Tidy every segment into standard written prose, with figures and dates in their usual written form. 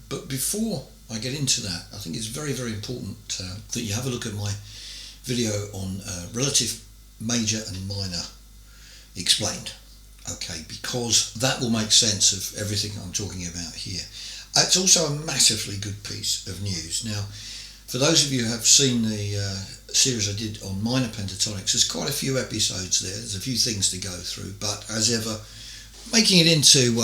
But before I get into that, I think it's very, very important that you have a look at my video on relative major and minor explained. Okay, because that will make sense of everything I'm talking about here. It's also a massively good piece of news. Now, for those of you who have seen the series I did on minor pentatonics, there's quite a few episodes there. There's a few things to go through, but as ever, making it into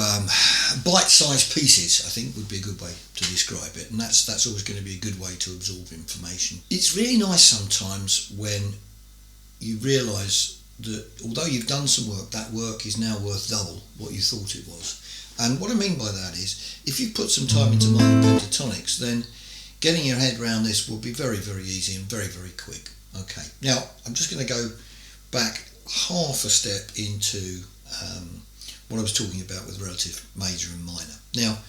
bite-sized pieces, I think, would be a good way to describe it, and that's always going to be a good way to absorb information. It's really nice sometimes when you realise that although you've done some work, that work is now worth double what you thought it was. And what I mean by that is, if you put some time into minor pentatonics, then getting your head around this will be very, very easy and very, very quick. Okay, now I'm just going to go back half a step into what I was talking about with relative major and minor. Now,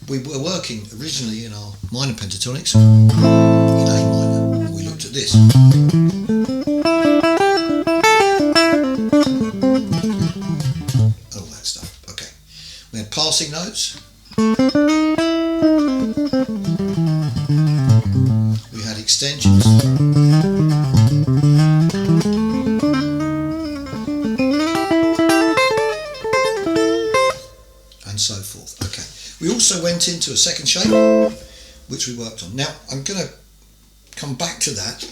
we were working originally in our minor pentatonics in A minor. We looked at this. All that stuff. Okay. We had passing notes. We had extensions. And so forth. Okay. We also went into a second shape, which we worked on. Now, I'm going to come back to that,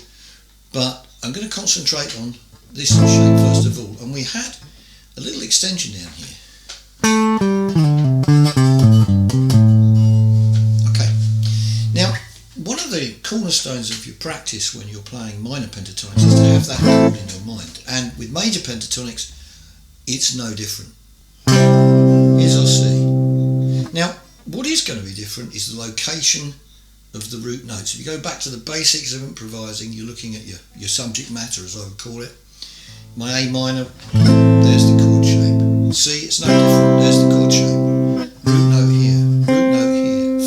but I'm going to concentrate on this shape first of all. And we had a little extension down here. Okay. Now, one of the cornerstones of your practice when you're playing minor pentatonics is to have that chord in your mind. And with major pentatonics, it's no different. Here's our C. Now, what is going to be different is the location of the root notes. If you go back to the basics of improvising, you're looking at your subject matter, as I would call it. My A minor, there's the chord shape. C, it's no different, there's the chord shape. Root note here,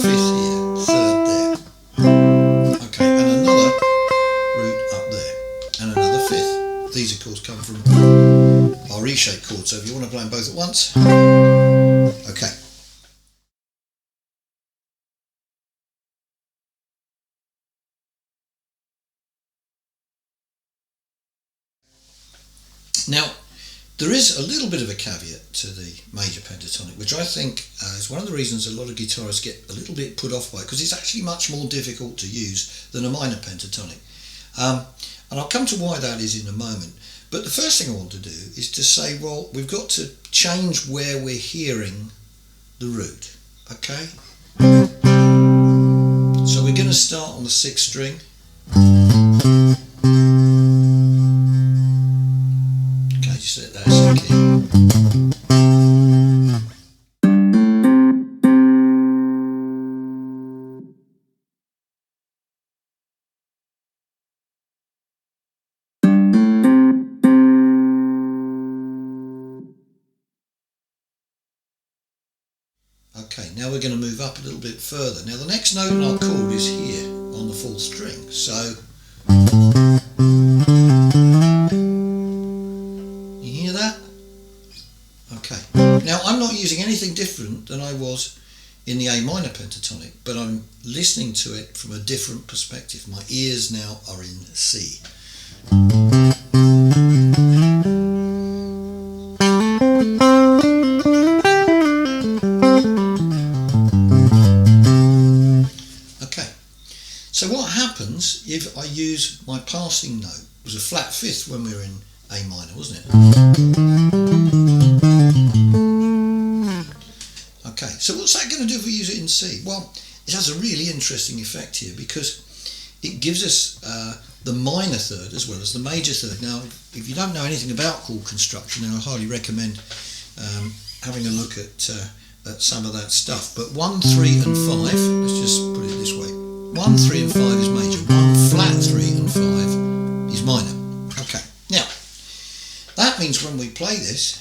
fifth here, third there. Okay, and another root up there, and another fifth. These, of course, come from our E-shaped chord, so if you want to play them both at once, okay. Now, there is a little bit of a caveat to the major pentatonic, which I think is one of the reasons a lot of guitarists get a little bit put off by, because it's actually much more difficult to use than a minor pentatonic. And I'll come to why that is in a moment. But the first thing I want to do is to say, well, we've got to change where we're hearing the root, okay? So we're going to start on the 6th string. Let that sink in. Okay, now we're going to move up a little bit further. Now the next note in our chord is here on the 4th string. So now, I'm not using anything different than I was in the A minor pentatonic, but I'm listening to it from a different perspective. My ears now are in C. Okay, so what happens if I use my passing note? It was a flat 5th when we were in A minor, wasn't it? Okay, so what's that going to do if we use it in C? Well, it has a really interesting effect here because it gives us the minor third as well as the major third. Now, if you don't know anything about chord construction, then I highly recommend having a look at some of that stuff. But 1, 3 and 5, let's just put it this way. 1, 3 and 5 is major. 1 flat 3 and 5 is minor. Okay, now, that means when we play this,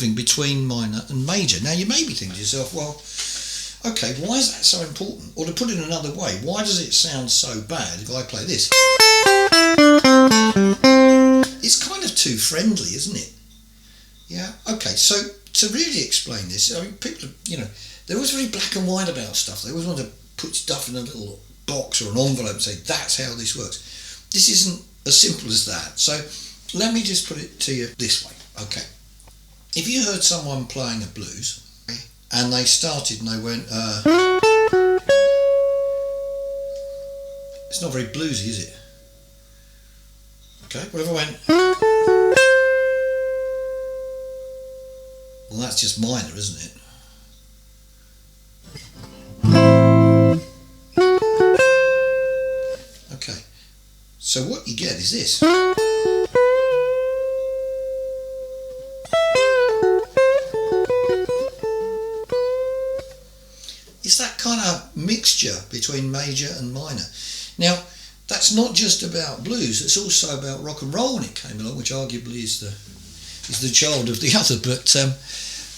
moving between minor and major. Now you may be thinking to yourself, well, okay, why is that so important? Or to put it another way, why does it sound so bad if I play this? It's kind of too friendly, isn't it? Yeah, okay, so to really explain this, I mean, people, they're always very black and white about stuff. They always want to put stuff in a little box or an envelope and say, that's how this works. This isn't as simple as that. So let me just put it to you this way. Okay, if you heard someone playing a blues and they started and they went, it's not very bluesy, is it? Okay, what if I went, well, that's just minor, isn't it? Okay, so what you get is this. It's that kind of mixture between major and minor. Now, that's not just about blues, it's also about rock and roll when it came along, which arguably is the child of the other. But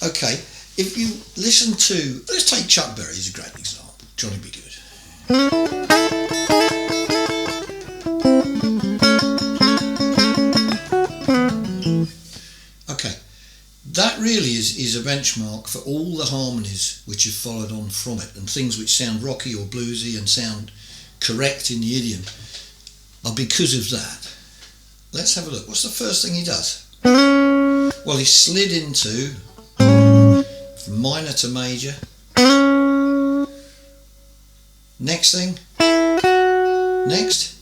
okay, if you listen to, let's take Chuck Berry as a great example, Johnny B. Good. Okay, that really is a benchmark for all the harmonies which have followed on from it, and things which sound rocky or bluesy and sound correct in the idiom are because of that. Let's have a look. What's the first thing he does? Well, he slid into from minor to major. Next thing, next,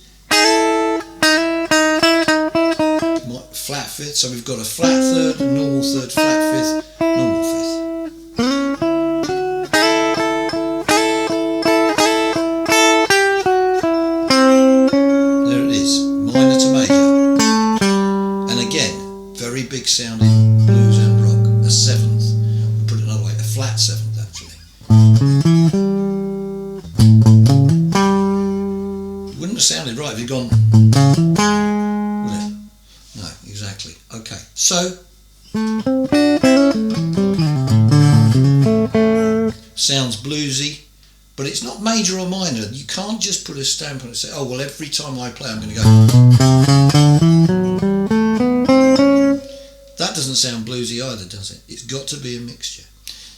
flat fifth. So we've got a flat third, a normal third, flat fifth, normal fifth. There it is, minor to major. And again, very big sounding blues and rock. A seventh, we'll put it another way, a flat seventh actually. Wouldn't have sounded right if you'd gone, would it? No, exactly. Okay, so sounds bluesy, but it's not major or minor. You can't just put a stamp on it and say, oh, well, every time I play I'm going to go. That doesn't sound bluesy either, does it? It's got to be a mixture.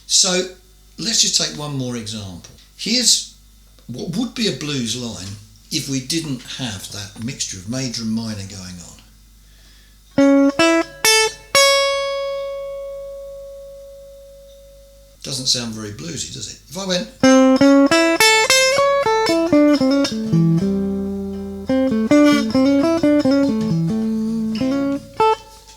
So let's just take one more example. Here's what would be a blues line if we didn't have that mixture of major and minor going on. Doesn't sound very bluesy, does it? If I went,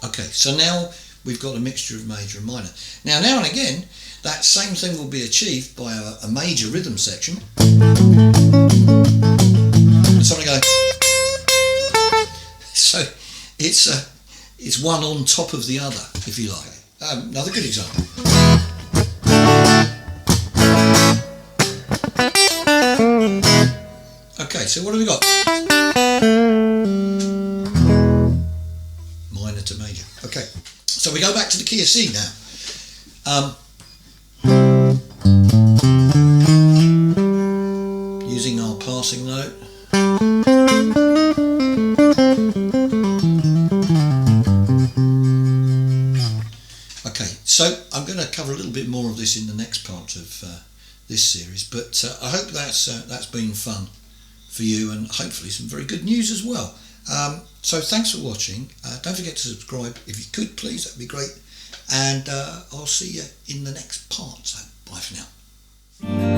okay, so now we've got a mixture of major and minor. Now and again, that same thing will be achieved by a major rhythm section. And somebody go. So it's one on top of the other, if you like. Another good example. Okay, so what have we got? Minor to major. Okay, so we go back to the key of C now. Using our passing note. Okay, so I'm going to cover a little bit more of this in the next part of this series, but I hope that's been fun for you, and hopefully some very good news as well. So thanks for watching. Don't forget to subscribe if you could, please. That'd be great. And I'll see you in the next part. So bye for now.